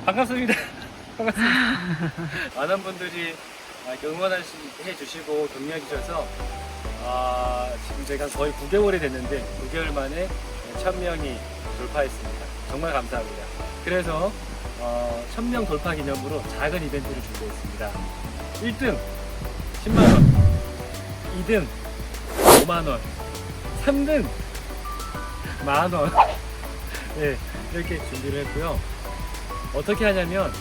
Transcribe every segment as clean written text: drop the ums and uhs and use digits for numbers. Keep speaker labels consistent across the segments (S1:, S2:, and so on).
S1: 반갑습니다. 반갑습니다. 많은 분들이 응원해 주시고 격려해 주셔서 지금 제가 거의 9개월이 됐는데 9개월 만에 1000명이 돌파했습니다. 정말 감사합니다. 그래서 1000명 돌파 기념으로 작은 이벤트를 준비했습니다. 1등 10만원, 2등 5만원, 3등 만원. 네, 이렇게 준비를 했고요. 어떻게 하냐면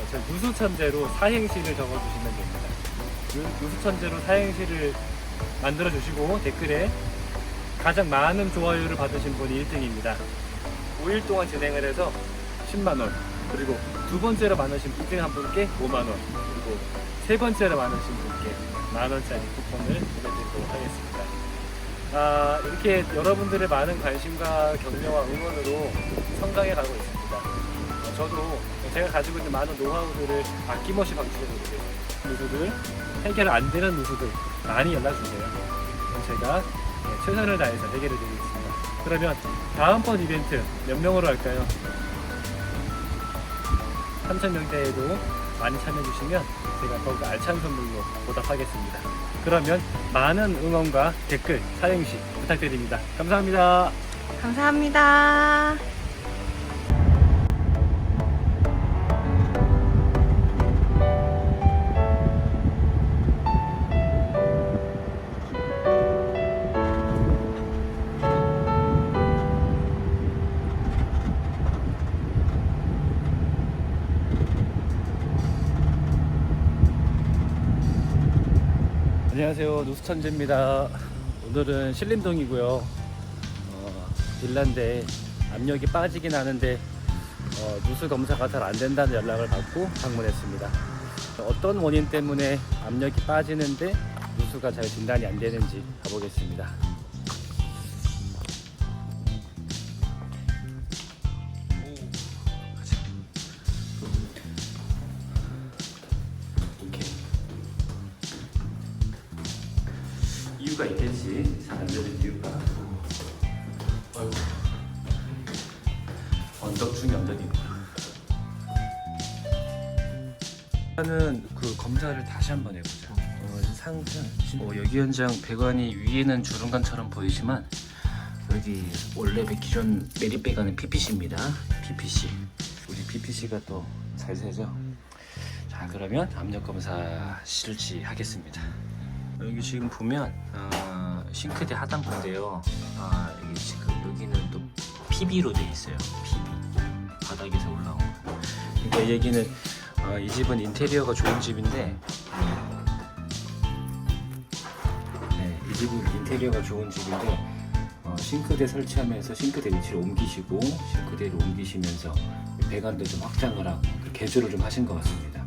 S1: 제 누수천재로 사행시를 적어주시면 됩니다. 누수천재로 사행시를 만들어주시고 댓글에 가장 많은 좋아요를 받으신 분이 1등입니다. 5일 동안 진행을 해서 10만원, 그리고 두 번째로 많으신 2등 한 분께 5만원, 그리고 세 번째로 많으신 분께 만원짜리 쿠폰을 보내드리도록 하겠습니다. 이렇게 여러분들의 많은 관심과 격려와 응원으로 성장해 가고 있습니다. 저도 제가 가지고 있는 많은 노하우들을 아낌없이 방출해드리고 누수들, 해결 안 되는 누수들 많이 연락주세요. 제가 최선을 다해서 해결해 드리겠습니다. 그러면 다음번 이벤트 몇 명으로 할까요? 3000명대에도 많이 참여해주시면 제가 더욱 알찬 선물로 보답하겠습니다. 그러면 많은 응원과 댓글, 사행시 부탁드립니다. 감사합니다.
S2: 감사합니다.
S1: 안녕하세요, 누수천재입니다. 오늘은 신림동이고요. 빌라인데 압력이 빠지긴 하는데 누수 검사가 잘 안 된다는 연락을 받고 방문했습니다. 어떤 원인 때문에 압력이 빠지는데 누수가 잘 진단이 안 되는지 가보겠습니다. 이유가 있겠지. 잘 안 되는 이유가. 언덕 중에 언덕이구나. 일단은 그 검사를 다시 한번 해보자. 상상. 여기 현장 배관이 위에는 주름관처럼 보이지만 여기 원래 기존 매립 배관은 PPC입니다. PPC. 우리 PPC가 또 잘 새죠. 자, 그러면 압력 검사 실시하겠습니다. 여기 지금 보면 싱크대 하단부인데요. 여기 지금 여기는 또 PB로 되어 있어요. PB 바닥에서 올라온 거. 그러니까 이 얘기는 이 집은 인테리어가 좋은 집인데, 이 집은 인테리어가 좋은 집인데 싱크대 설치하면서 싱크대 위치를 옮기시고 싱크대를 옮기시면서 배관도 좀 확장을 하고 개조를 좀 하신 것 같습니다.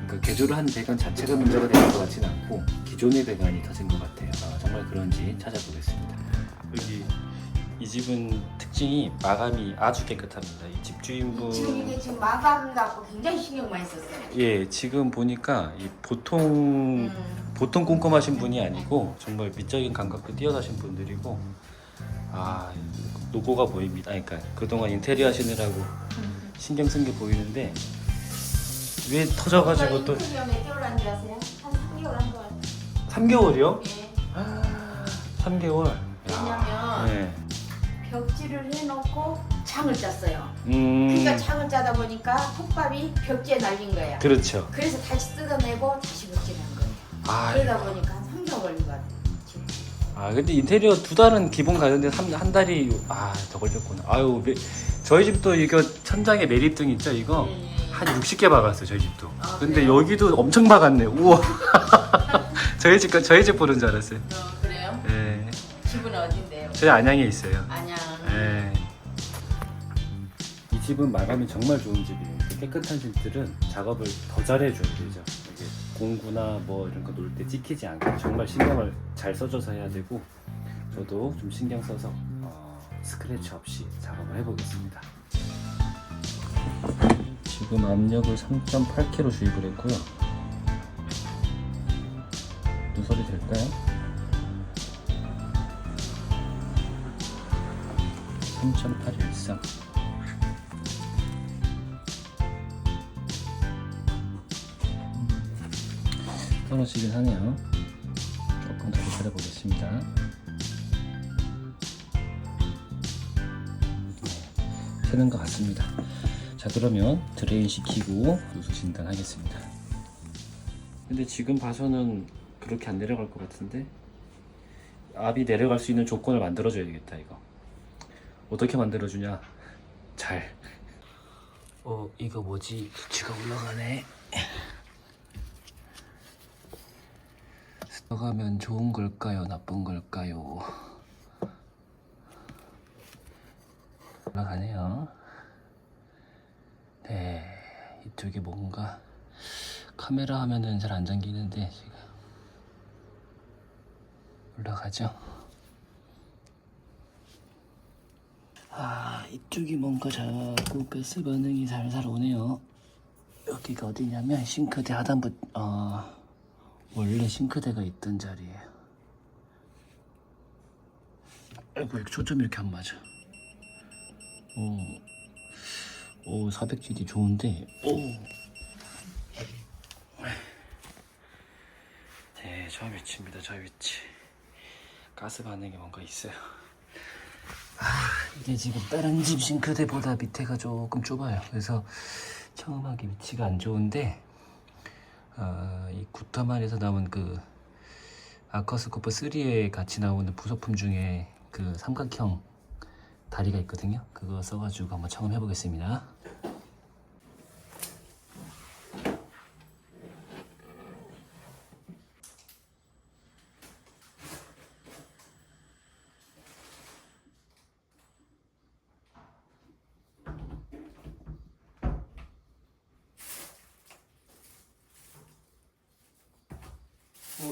S1: 그러니까 개조를 한 배관 자체가 문제가 되는 것 같지는 않고 기존의 배관이 터진 것 같아요. 정말 그런지 찾아보겠습니다. 여기 이 집은 특징이 마감이 아주 깨끗합니다. 이 집주인분
S3: 지금 이게 마감 갖고 굉장히 신경 많이 썼어요.
S1: 예, 지금 보니까 이 보통 꼼꼼하신 분이 아니고 정말 미적인 감각도 뛰어나신 분들이고, 노고가 보입니다. 그러니까 그동안 인테리어 하시느라고 신경 쓴 게 보이는데 왜 터져가지고 또
S3: 인테리어 몇 개월 한 줄 아세요? 한 3개월 한 거 같아요.
S1: 3개월이요?
S3: 예.
S1: 3개월.
S3: 왜냐면
S1: 네.
S3: 벽지를 해놓고 창을 짰어요. 그러니까 창을 짜다 보니까 톱밥이 벽지에 날린 거예요.
S1: 그렇죠.
S3: 그래서 다시 뜯어내고 다시 벽지를 한 거예요. 그러다 보니까 한 3개월 걸린 것 같아요. 지금.
S1: 근데 인테리어 2달은 기본 가는데 한 달이 더 걸렸구나. 저희 집도 이거 천장에 매립등 있죠, 이거?
S3: 예.
S1: 한 60개 박았어요, 저희 집도. 근데
S3: 그래요?
S1: 여기도 엄청 박았네. 우와. 저희 집 보는 줄 알았어요.
S3: 그래요?
S1: 예.
S3: 집은 어딘데요?
S1: 저희 안양에 있어요.
S3: 안양.
S1: 예. 이 집은 마감이 정말 좋은 집이에요. 깨끗한 집들은 작업을 더 잘해줘야 되죠. 이게 공구나 뭐 이런 거 놓을 때 찍히지 않게 정말 신경을 잘 써줘서 해야 되고, 저도 좀 신경 써서 스크래치 없이 작업을 해보겠습니다. 지금 압력을 3.8kg 주입을 했고요. 누설이 될까요? 3.813 떨어지긴 하네요. 조금 더 기다려보겠습니다. 네, 새는 것 같습니다. 자, 그러면 드레인 시키고 누수 진단하겠습니다. 근데 지금 봐서는 그렇게 안 내려갈 것 같은데, 압이 내려갈 수 있는 조건을 만들어줘야겠다. 이거 어떻게 만들어주냐. 잘. 이거 뭐지? 수치가 올라가네. 들어가면 좋은 걸까요? 나쁜 걸까요? 올라가네요. 네, 이쪽에 뭔가 카메라 화면은 잘 안 잠기는데 지금 올라가죠? 이쪽이 뭔가 자꾸 가스 반응이 살살 오네요. 여기가 어디냐면 싱크대 하단부, 원래 싱크대가 있던 자리에요. 아이고, 초점이 이렇게 안 맞아. 400GD 좋은데, 네, 저 위치입니다. 저 위치. 가스 반응이 뭔가 있어요. 이게 지금 다른 집 싱크대보다 밑에가 조금 좁아요. 그래서 청음하기 위치가 안 좋은데, 이 구타만에서 나온 그 아커스코프 3에 같이 나오는 부속품 중에 그 삼각형 다리가 있거든요. 그거 써가지고 한번 청음해 보겠습니다.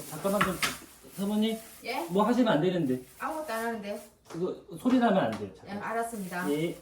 S1: 잠깐만 좀, 사모님,
S3: 예?
S1: 뭐 하시면 안 되는데.
S3: 아무것도 안 하는데요.
S1: 그거 소리 나면 안 돼요.
S3: 예, 알았습니다.
S1: 예.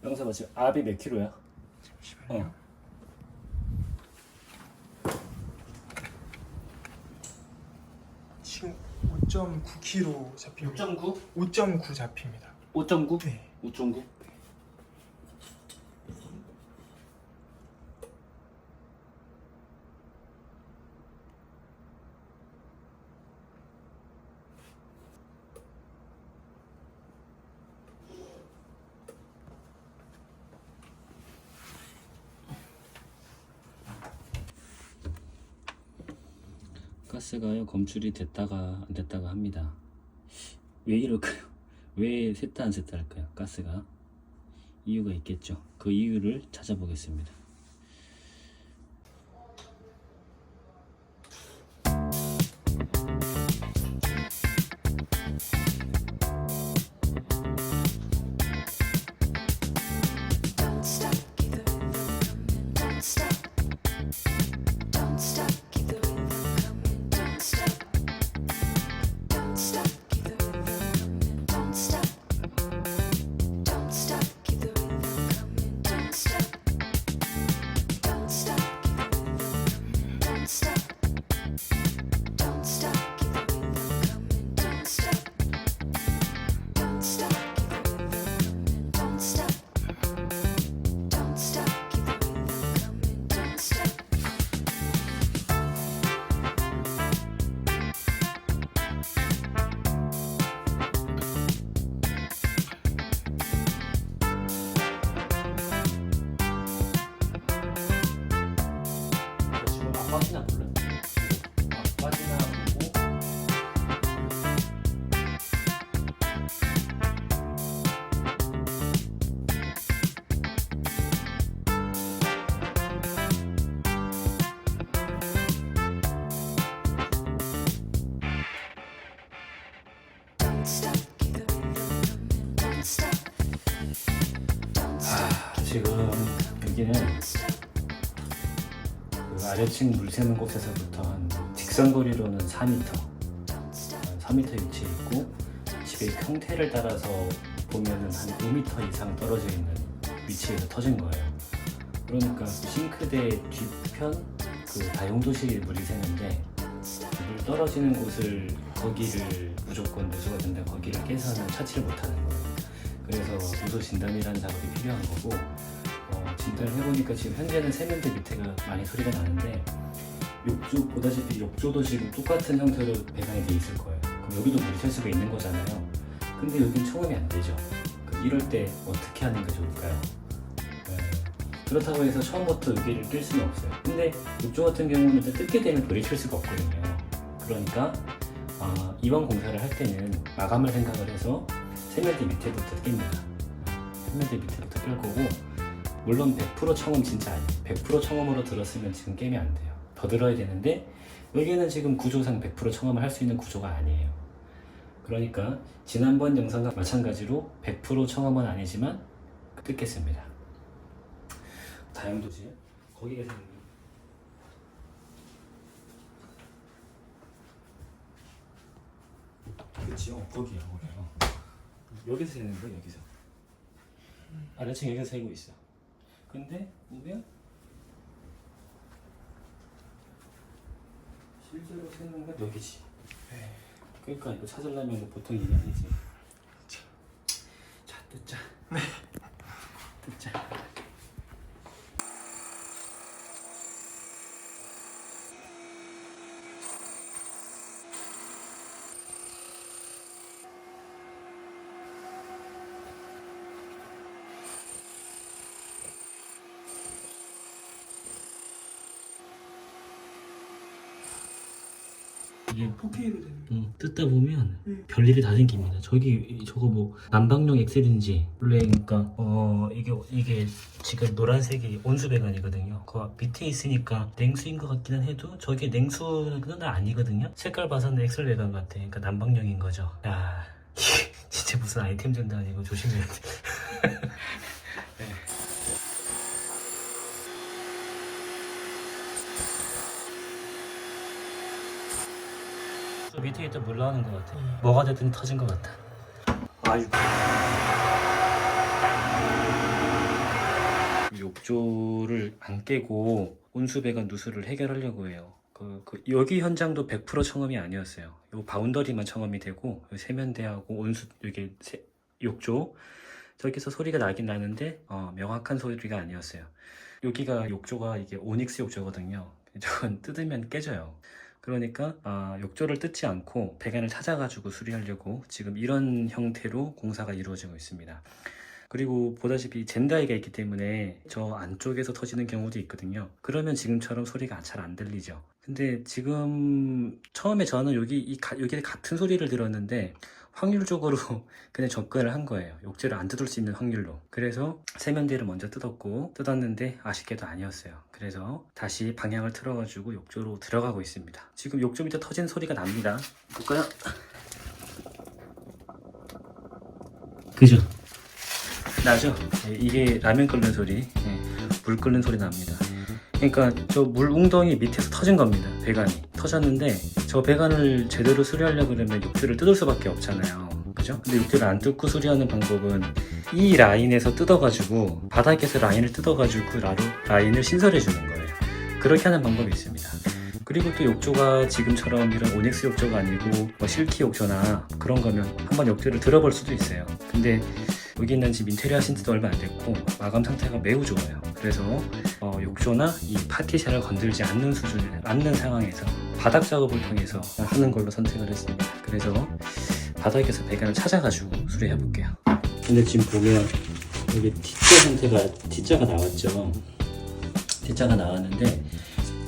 S1: 영사봐, 지금 압이 몇 킬로야?
S4: 잠시만요. 지금 5.9kg 잡힙니다.
S1: 5.9?
S4: 5.9 잡힙니다.
S1: 5.9?
S4: 네.
S1: 5.9? 가스가요, 검출이 됐다가 안 됐다가 합니다. 왜 이럴까요? 왜 샜다 안 샜다 할까요? 가스가 이유가 있겠죠. 그 이유를 찾아보겠습니다.
S5: Don't stop, keep the rhythm coming. Don't stop. Don't stop, keep the rhythm coming. Don't stop.
S1: 지금 여기는 그 아래층 물 새는 곳에서부터 한 직선거리로는 4m, 4m 위치에 있고 집의 형태를 따라서 보면은 한 5m 이상 떨어져 있는 위치에서 터진 거예요. 그러니까 싱크대 뒤편 그 다용도실 물이 새는데 물 떨어지는 곳을 거기를 무조건 누수가 된다 거기를 깨서는 찾지를 못하는 거예요. 그래서 누수 진단이라는 작업이 필요한 거고 진단을 해보니까 지금 현재는 세면대 밑에가 많이 소리가 나는데 욕조 보다시피 욕조도 지금 똑같은 형태로 배관이 돼 있을 거예요. 그럼 여기도 물이 셀 수가 있는 거잖아요. 근데 여긴 청음이 안 되죠. 이럴 때 어떻게 하는 게 좋을까요? 그렇다고 해서 처음부터 여기를 낄 수는 없어요. 근데 욕조 같은 경우는 뜯게 되면 돌이킬 수가 없거든요. 그러니까 이번 공사를 할 때는 마감을 생각을 해서 세면대 밑에부터 낍니다. 세면대 밑에부터 낄 거고, 물론 100% 청음 진짜 아니에요. 100% 청음으로 들었으면 지금 깨면 안 돼요. 더 들어야 되는데 여기는 지금 구조상 100% 청음을 할 수 있는 구조가 아니에요. 그러니까 지난번 영상과 마찬가지로 100% 청음은 아니지만 뜯겠습니다. 다용도실 거기가 생긴 그치? 거기야 거기요. 여기서 새는 거야. 여기서 아래층 여기서 새고 있어. 근데 보면 실제로 새는 건 여기지. 그러니까 이거 찾으려면 보통 이게 아니지. 자, 뜯자. 뜯자. 이게
S4: 4K로 되는
S1: 뜯다 보면 별일이 다 생깁니다. 저거 뭐 난방용 엑셀인지 원래 그러니까 이게 지금 노란색이 온수배관이거든요. 그 밑에 있으니까 냉수인 것 같기는 해도 저게 냉수는 아니거든요. 색깔 봐서는 엑셀 배관 같아. 그러니까 난방용인 거죠. 야, 진짜 무슨 아이템 전당 아니고 조심해야 돼. 네. 밑에 있던 물 나오는 것 같아. 뭐가 됐든 터진 것 같아. 아이고. 욕조를 안 깨고 온수배관 누수를 해결하려고 해요. 여기 현장도 100% 청음이 아니었어요. 요 바운더리만 청음이 되고 세면대하고 온수 여기 욕조 저기서 소리가 나긴 나는데 명확한 소리가 아니었어요. 여기가 욕조가 이게 오닉스 욕조거든요. 저건 뜯으면 깨져요. 그러니까 욕조를 뜯지 않고 배관을 찾아가지고 수리하려고 지금 이런 형태로 공사가 이루어지고 있습니다. 그리고 보다시피 젠다이가 있기 때문에 저 안쪽에서 터지는 경우도 있거든요. 그러면 지금처럼 소리가 잘 안 들리죠. 근데 지금 처음에 저는 여기 같은 소리를 들었는데 확률적으로 그냥 접근을 한 거예요. 욕조를 안 뜯을 수 있는 확률로. 그래서 세면대를 먼저 뜯었는데 아쉽게도 아니었어요. 그래서 다시 방향을 틀어가지고 욕조로 들어가고 있습니다. 지금 욕조 밑에 터진 소리가 납니다. 볼까요? 그죠? 나죠? 이게 라면 끓는 소리, 물 끓는 소리 납니다. 그러니까 저 물 웅덩이 밑에서 터진 겁니다. 배관이 터졌는데 저 배관을 제대로 수리하려고 그러면 욕조를 뜯을 수밖에 없잖아요. 그죠? 근데 욕조를 안 뜯고 수리하는 방법은 이 라인에서 뜯어가지고 바닥에서 라인을 뜯어가지고 그 라인을 신설해 주는 거예요. 그렇게 하는 방법이 있습니다. 그리고 또 욕조가 지금처럼 이런 오닉스 욕조가 아니고 뭐 실키 욕조나 그런 거면 한번 욕조를 들어볼 수도 있어요. 근데 여기는 지금 인테리어 하신 지도 얼마 안 됐고 마감 상태가 매우 좋아요. 그래서 욕조나 이 파티션을 건들지 않는 상황에서 바닥 작업을 통해서 하는 걸로 선택을 했습니다. 그래서 바닥에서 배관을 찾아가지고 수리해 볼게요. 근데 지금 보면 여기 T자가 나왔죠. T자가 나왔는데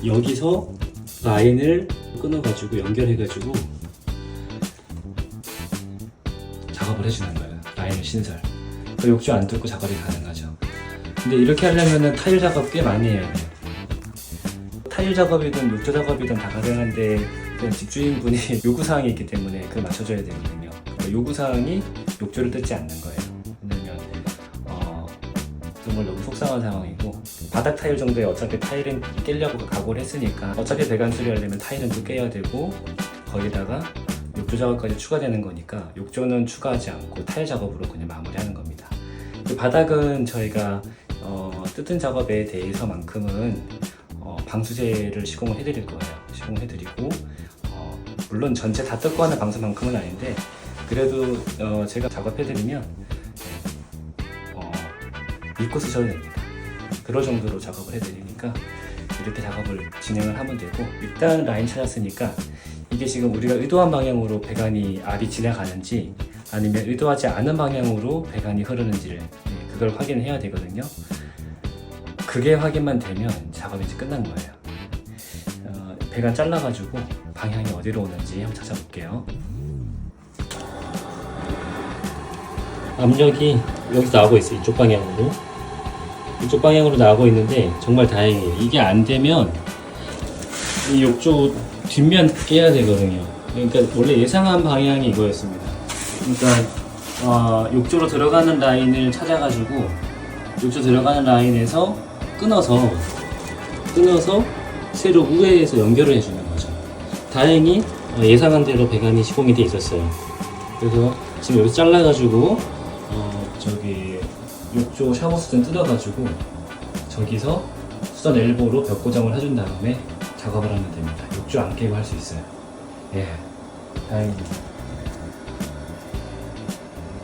S1: 여기서 라인을 끊어가지고 연결해가지고 작업을 해주는 거예요. 라인을 신설. 욕조 안 뚫고 작업이 가능하죠. 근데 이렇게 하려면 타일 작업 꽤 많이 해야 돼요. 타일 작업이든 욕조 작업이든 다 가능한데 집주인분이 요구사항이 있기 때문에 그걸 맞춰줘야 되거든요. 요구사항이 욕조를 뜯지 않는 거예요. 왜냐면 정말 너무 속상한 상황이고, 바닥 타일 정도에 어차피 타일은 깨려고 각오를 했으니까 어차피 배관 수리하려면 타일은 또 깨야 되고, 거기다가 욕조 작업까지 추가되는 거니까 욕조는 추가하지 않고 타일 작업으로 그냥 마무리하는 겁니다. 그 바닥은 저희가 뜯은 작업에 대해서만큼은 방수제를 시공을 해드릴 거예요. 시공해드리고, 물론 전체 다 뜯고 하는 방수만큼은 아닌데, 그래도 제가 작업해드리면 믿고 쓰셔도 됩니다. 그럴 정도로 작업을 해드리니까 이렇게 작업을 진행을 하면 되고, 일단 라인 찾았으니까 이게 지금 우리가 의도한 방향으로 배관이 알이 지나가는지 아니면 의도하지 않은 방향으로 배관이 흐르는지를 그걸 확인해야 되거든요. 그게 확인만 되면 작업이 이제 끝난 거예요. 배관 잘라가지고 방향이 어디로 오는지 한번 찾아볼게요. 압력이 여기서 나오고 있어요. 이쪽 방향으로 나오고 있는데, 정말 다행이에요. 이게 안 되면 이 욕조 뒷면 깨야 되거든요. 그러니까 원래 예상한 방향이 이거였습니다. 그러니까 욕조로 들어가는 라인을 찾아가지고 욕조 들어가는 라인에서 끊어서 새로 우회해서 연결을 해주는 거죠. 다행히 예상한 대로 배관이 시공이 돼 있었어요. 그래서 지금 여기 잘라가지고 저기 욕조 샤워 수전 뜯어가지고 저기서 수전 엘보로 벽 고정을 해준 다음에 작업을 하면 됩니다. 욕조 안 깨고 할 수 있어요. 예, 다행입니다.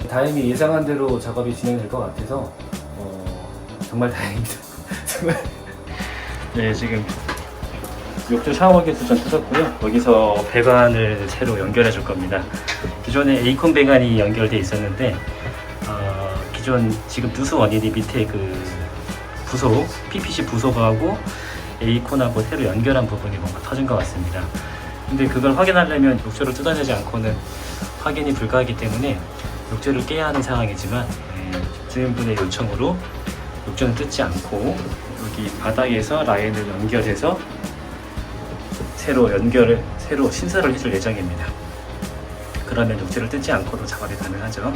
S1: 다행히 예상한 대로 작업이 진행될 것 같아서 정말 다행입니다. 정말. 네, 지금 욕조 샤워기 수전 뜯었고요. 여기서 배관을 새로 연결해 줄 겁니다. 기존에 에이콘 배관이 연결돼 있었는데, 기존 지금 누수 원인이 밑에 그 부속, PPC 부속하고 에이콘하고 새로 연결한 부분이 뭔가 터진 것 같습니다. 근데 그걸 확인하려면 욕조를 뜯어내지 않고는 확인이 불가하기 때문에 욕조를 깨야 하는 상황이지만, 주인분의 요청으로 욕조는 뜯지 않고 여기 바닥에서 라인을 연결해서 새로 신설을 해줄 예정입니다. 그러면 욕조를 뜯지 않고도 작업이 가능하죠.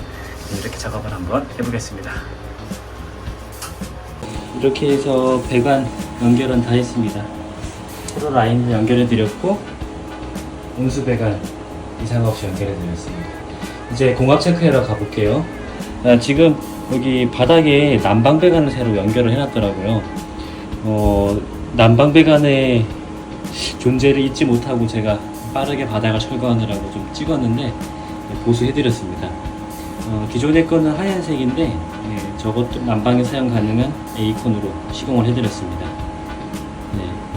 S1: 이렇게 작업을 한번 해보겠습니다. 이렇게 해서 배관 연결은 다 했습니다. 새로 라인을 연결해 드렸고, 온수 배관 이상 없이 연결해 드렸습니다. 이제 공합 체크하러 가볼게요. 지금 여기 바닥에 난방 배관을 새로 연결을 해놨더라고요. 난방 배관의 존재를 잊지 못하고 제가 빠르게 바닥을 철거하느라고 좀 찍었는데 보수해드렸습니다. 기존의 거는 하얀색인데, 저것도 난방에 사용 가능한 에이콘으로 시공을 해드렸습니다.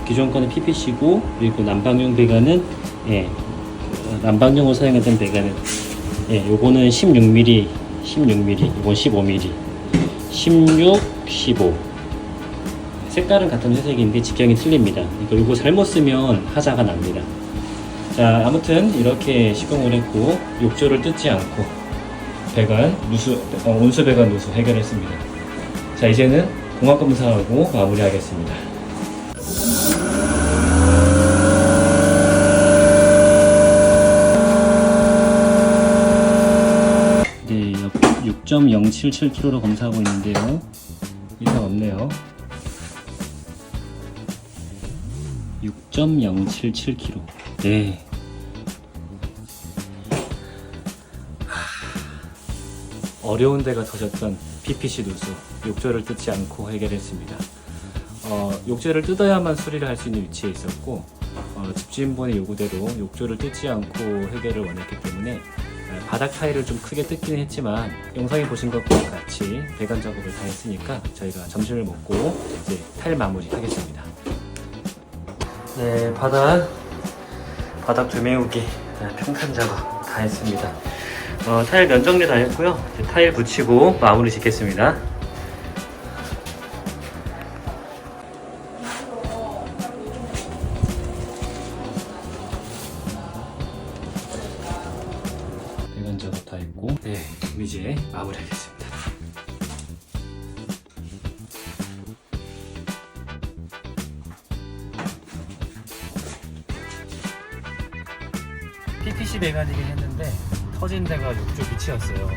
S1: 기존 거는 PPC고, 그리고 난방용 배관은 난방용으로 사용했던 배관은 요거는 16mm, 이건 15mm, 16, 15. 색깔은 같은 회색인데 직경이 틀립니다. 이거 잘못 쓰면 하자가 납니다. 자, 아무튼 이렇게 시공을 했고, 욕조를 뜯지 않고 배관, 온수 배관 누수 해결했습니다. 자, 이제는 공합 검사하고 마무리하겠습니다. 네, 6.077kg로 검사하고 있는데요. 이상 없네요. 6.077kg. 네. 어려운 데가 터졌던 PPC 누수, 욕조를 뜯지 않고 해결했습니다. 욕조를 뜯어야만 수리를 할 수 있는 위치에 있었고, 집주인분의 요구대로 욕조를 뜯지 않고 해결을 원했기 때문에 바닥 타일을 좀 크게 뜯기는 했지만, 영상에 보신 것과 같이 배관 작업을 다 했으니까 저희가 점심을 먹고 이제 타일 마무리 하겠습니다. 네, 바닥 되메우기, 평탄 작업 다 했습니다. 타일 면 정리 다 했고요. 이제 타일 붙이고 마무리 짓겠습니다. 배관 작업 다 했고, 네, 이제 마무리하겠습니다. PPC 배관이긴 했는데 터진 데가 욕조 밑이었어요.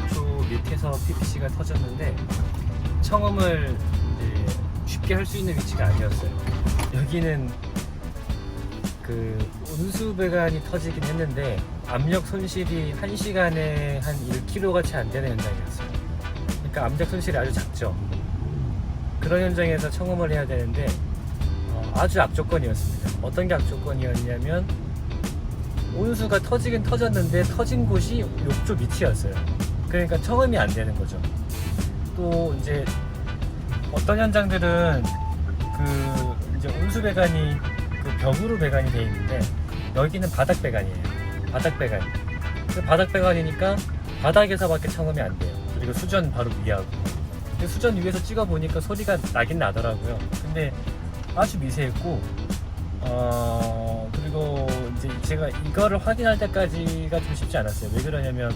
S1: 욕조 밑에서 PPC가 터졌는데 청음을 이제 쉽게 할 수 있는 위치가 아니었어요. 여기는 그 온수 배관이 터지긴 했는데 압력 손실이 1시간에 한 1kg 채 안 되는 현장이었어요. 그러니까 압력 손실이 아주 작죠. 그런 현장에서 청음을 해야 되는데 아주 악조건이었습니다. 어떤 게 악조건이었냐면 온수가 터지긴 터졌는데 터진 곳이 욕조 밑이었어요. 그러니까 청음이 안 되는 거죠. 또 이제 어떤 현장들은 그 이제 온수 배관이 그 벽으로 배관이 되어 있는데 여기는 바닥 배관이에요. 바닥 배관. 그 바닥 배관이니까 바닥에서밖에 청음이 안 돼요. 그리고 수전 바로 위하고. 수전 위에서 찍어 보니까 소리가 나긴 나더라고요. 근데 아주 미세했고, 그리고 이제 제가 이거를 확인할 때까지가 좀 쉽지 않았어요. 왜 그러냐면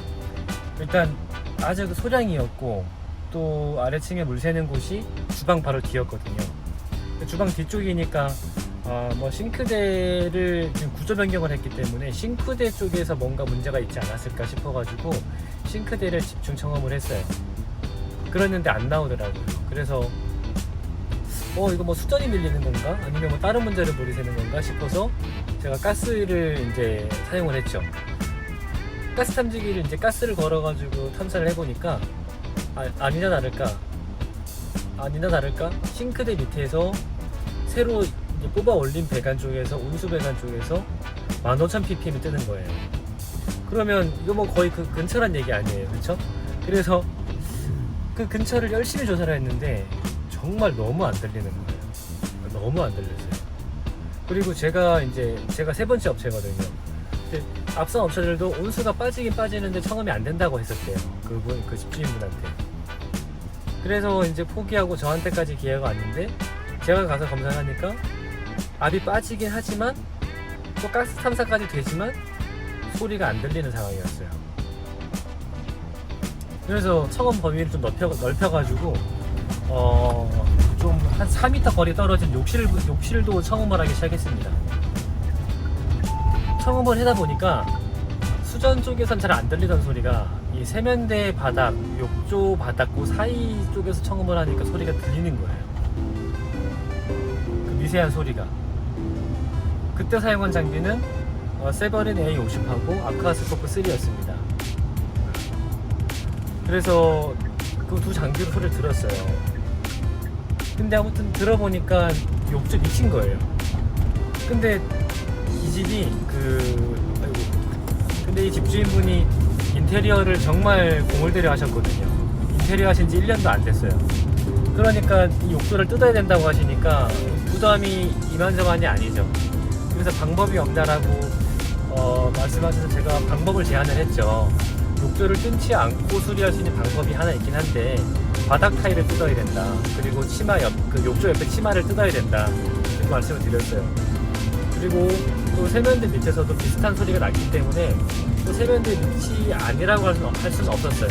S1: 일단 아주 그 소량이었고 또 아래층에 물 새는 곳이 주방 바로 뒤였거든요. 주방 뒤쪽이니까 뭐 싱크대를 지금 구조 변경을 했기 때문에 싱크대 쪽에서 뭔가 문제가 있지 않았을까 싶어가지고 싱크대를 집중 청음을 했어요. 그랬는데 안 나오더라고요. 그래서 이거 뭐 수전이 밀리는 건가? 아니면 뭐 다른 문제를 모르시는 건가 싶어서 제가 가스를 이제 사용을 했죠. 가스 탐지기를 이제 가스를 걸어가지고 탐사를 해보니까 아니나 다를까 싱크대 밑에서 새로 이제 뽑아 올린 배관 쪽에서 온수 배관 쪽에서 15,000ppm이 뜨는 거예요. 그러면 이거 뭐 거의 그 근처란 얘기 아니에요, 그렇죠? 그래서 그 근처를 열심히 조사를 했는데 정말 너무 안 들리는 거예요. 너무 안 들렸어요. 그리고 제가 세 번째 업체거든요. 근데 앞선 업체들도 온수가 빠지긴 빠지는데 청음이 안 된다고 했었대요. 그 집주인분한테. 그래서 이제 포기하고 저한테까지 기회가 왔는데 제가 가서 검사를 하니까 압이 빠지긴 하지만 또 가스 탐사까지 되지만 소리가 안 들리는 상황이었어요. 그래서 청음 범위를 좀 넓혀가지고 좀 한 4m 거리 떨어진 욕실도 청음을 하기 시작했습니다. 청음을 하다 보니까 수전 쪽에선 잘 안 들리던 소리가 이 세면대 바닥, 욕조 바닥 그 사이 쪽에서 청음을 하니까 소리가 들리는 거예요. 그 미세한 소리가. 그때 사용한 장비는 세버린 A50하고 아쿠아스코프 3였습니다. 그래서 그 두 장비로 소리를 들었어요. 근데 아무튼 들어보니까 욕조 미친 거예요. 근데 이 집이 근데 이 집주인분이 인테리어를 정말 공을 들여 하셨거든요. 인테리어 하신 지 1년도 안 됐어요. 그러니까 이 욕조를 뜯어야 된다고 하시니까 부담이 이만저만이 아니죠. 그래서 방법이 없다라고 말씀하셔서 제가 방법을 제안을 했죠. 욕조를 뜯지 않고 수리할 수 있는 방법이 하나 있긴 한데 바닥 타일을 뜯어야 된다. 그리고 욕조 옆에 치마를 뜯어야 된다. 이렇게 말씀을 드렸어요. 그리고 또 세면대 밑에서도 비슷한 소리가 났기 때문에 또 세면대 밑이 아니라고 할 수는 없었어요.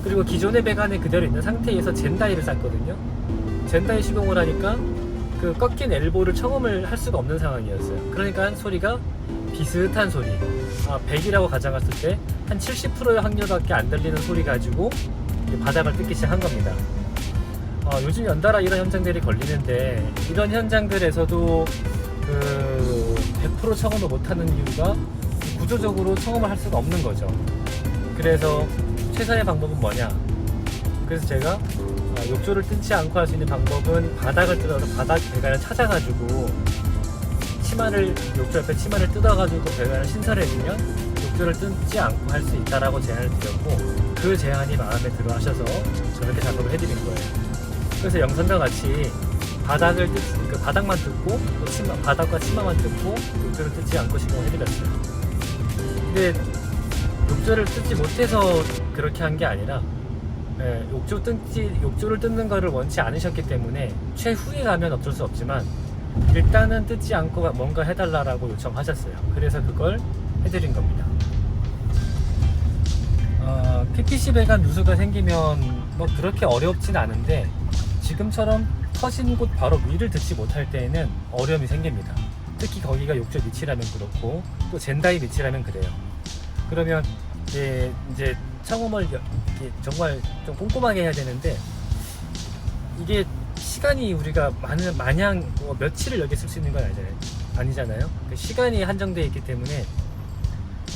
S1: 그리고 기존의 배관에 그대로 있는 상태에서 젠다이를 쌌거든요. 젠다이 시공을 하니까 그 꺾인 엘보를 청음을 할 수가 없는 상황이었어요. 그러니까 소리가 비슷한 소리, 100이라고 가정했을 때 한 70%의 확률밖에 안 들리는 소리 가지고 바닥을 뜯기 시작한 겁니다. 요즘 연달아 이런 현장들이 걸리는데 이런 현장들에서도 100% 청음을 못하는 이유가 구조적으로 청음을 할 수가 없는 거죠. 그래서 최선의 방법은 뭐냐? 그래서 제가 욕조를 뜯지 않고 할 수 있는 방법은 바닥을 뜯어서 바닥 배관을 찾아가지고 욕조 옆에 치마를 뜯어가지고 배관을 신설해주면 욕조를 뜯지 않고 할 수 있다라고 제안을 드렸고 그 제안이 마음에 들어 하셔서 저렇게 작업을 해드린 거예요. 그래서 영상과 같이 바닥만 뜯고 또 바닥과 치마만 뜯고 욕조를 뜯지 않고 시공을 해드렸어요. 근데 욕조를 뜯지 못해서 그렇게 한 게 아니라 욕조를 뜯는 거를 원치 않으셨기 때문에 최후에 가면 어쩔 수 없지만 일단은 뜯지 않고 뭔가 해달라고 요청하셨어요. 그래서 그걸 해드린 겁니다. PPC 배관 누수가 생기면 뭐 그렇게 어렵진 않은데 지금처럼 터진 곳 바로 위를 듣지 못할 때에는 어려움이 생깁니다. 특히 거기가 욕조 밑이라면 그렇고 또 젠다이 밑이라면 그래요. 그러면 이제 청음을 정말 좀 꼼꼼하게 해야 되는데 이게 시간이 우리가 마냥 뭐 며칠을 여기 쓸 수 있는 건 아니잖아요. 그 시간이 한정되어 있기 때문에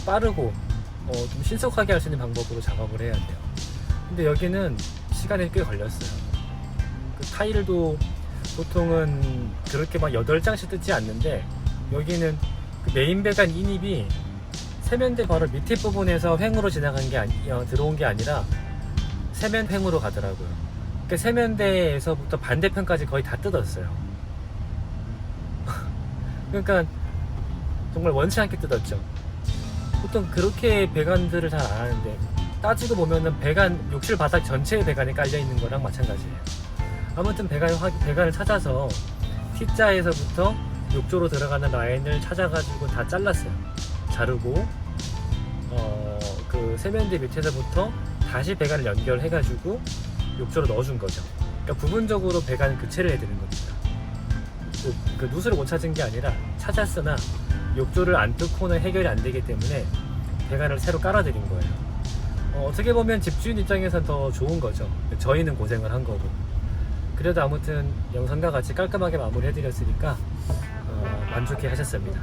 S1: 빠르고 좀 신속하게 할 수 있는 방법으로 작업을 해야 돼요. 근데 여기는 시간이 꽤 걸렸어요. 그 타일도 보통은 그렇게 막 8장씩 뜯지 않는데 여기는 그 메인 배관 인입이 세면대 바로 밑에 부분에서 횡으로 지나간 게 들어온 게 아니라 세면 횡으로 가더라고요. 그러니까 세면대에서부터 반대편까지 거의 다 뜯었어요. 그러니까 정말 원치 않게 뜯었죠. 보통 그렇게 배관들을 잘 안 하는데 따지고 보면은 욕실 바닥 전체에 배관이 깔려 있는 거랑 마찬가지예요. 아무튼 배관을 찾아서 T자에서부터 욕조로 들어가는 라인을 찾아가지고 다 잘랐어요. 자르고 그 세면대 밑에서부터 다시 배관을 연결해가지고 욕조로 넣어준 거죠. 그러니까 부분적으로 배관을 교체를 해드리는 겁니다. 그 누수를 못 찾은 게 아니라 찾았으나 욕조를 안 뚫고는 해결이 안 되기 때문에 배관을 새로 깔아드린 거예요. 어떻게 보면 집주인 입장에선 더 좋은 거죠. 저희는 고생을 한 거고. 그래도 아무튼 영상과 같이 깔끔하게 마무리해드렸으니까 만족해 하셨습니다.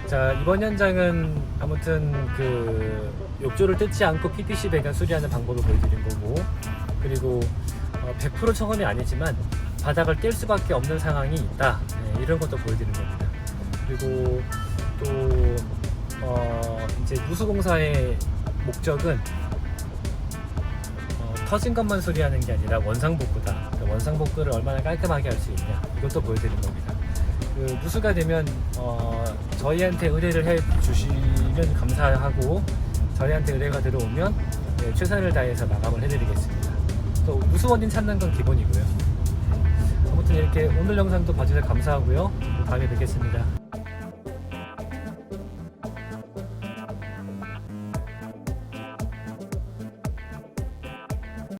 S1: 자, 이번 현장은 아무튼 그 욕조를 뜯지 않고 PPC 배관 수리하는 방법을 보여드린 거고, 그리고 100% 청원이 아니지만 바닥을 뗄 수밖에 없는 상황이 있다, 네, 이런 것도 보여드린 겁니다. 그리고 또 이제 누수공사의 목적은 터진 것만 수리하는 게 아니라 원상복구다. 그 원상복구를 얼마나 깔끔하게 할 수 있냐, 이것도 보여드린 겁니다. 그 누수가 되면 저희한테 의뢰를 해 주시면 감사하고, 저희한테 의뢰가 들어오면 최선을 다해서 마감을 해드리겠습니다. 또 누수 원인 찾는 건 기본이고요. 아무튼 이렇게 오늘 영상도 봐주셔서 감사하고요. 다음에 뵙겠습니다.